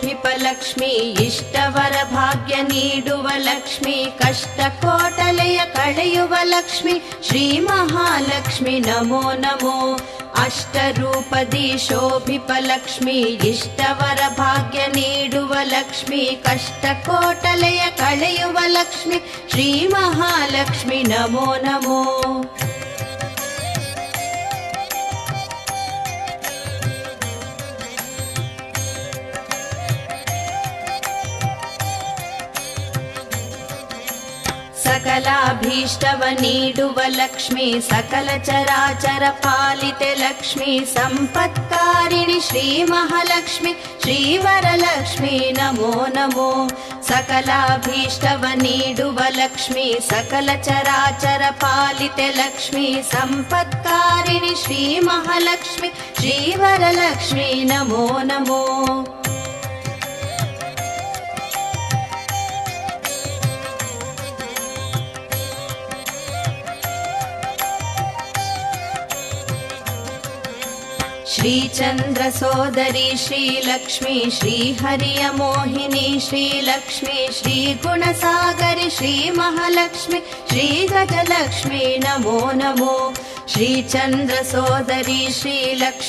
ಶೋಭಿಪಲಕ್ಷ್ಮಿ ಇಷ್ಟವರ ಭಾಗ್ಯ ನೀಡುವ ಲಕ್ಷ್ಮಿ ಕಷ್ಟ ಕೋಟಲೆಯ ಕಳೆಯುವ ಲಕ್ಷ್ಮಿ ಶ್ರೀ ಮಹಾಲಕ್ಷ್ಮಿ ನಮೋ ನಮೋ ಅಷ್ಟರೂಪದಿ ಶೋಭಿಪಲಕ್ಷ್ಮಿ ಇಷ್ಟವರ ಭಾಗ್ಯ ನೀಡುವ ಲಕ್ಷ್ಮಿ ಕಷ್ಟ ಕೋಟಲೆಯ ಕಳೆಯುವ ಲಕ್ಷ್ಮಿ ಶ್ರೀ ಮಹಾಲಕ್ಷ್ಮಿ ನಮೋ ನಮೋ ಸಕಲಾಭೀಷ್ಟವ ನೀಡುವ ಲಕ್ಷ್ಮಿ ಸಕಲ ಚರಾಚರ ಪಾಲಿತೆ ಲಕ್ಷ್ಮಿ ಸಂಪತ್ಕಾರಿಣಿ ಶ್ರೀ ಮಹಾಲಕ್ಷ್ಮಿ ಶ್ರೀವರಲಕ್ಷ್ಮಿ ನಮೋ ನಮೋ ಸಕಲಾಭೀಷ್ಟವ ನೀಡುವ ಲಕ್ಷ್ಮಿ ಸಕಲ ಚರಾಚರ ಪಾಲಿತೆ ಲಕ್ಷ್ಮಿ ಸಂಪತ್ಕಾರಿಣಿ ಶ್ರೀ ಮಹಾಲಕ್ಷ್ಮಿ ಶ್ರೀವರಲಕ್ಷ್ಮಿ ನಮೋ ನಮೋ ಶ್ರೀಚಂದ್ರ ಸೋದರಿ ಶ್ರೀಲಕ್ಷ್ಮಿ ಶ್ರೀಹರಿಯ ಮೋಹಿನಿ ಶ್ರೀಲಕ್ಷ್ಮಿ ಶ್ರೀ ಗುಣಸಾಗರಿ ಶ್ರೀ ಮಹಾಲಕ್ಷ್ಮಿ ಶ್ರೀ ಗಜಲಕ್ಷ್ಮಿ ನಮೋ ನಮೋ ಶ್ರೀಚಂದ್ರ ಸೋದರಿ ಶ್ರೀಲಕ್ಷ್ಮಿ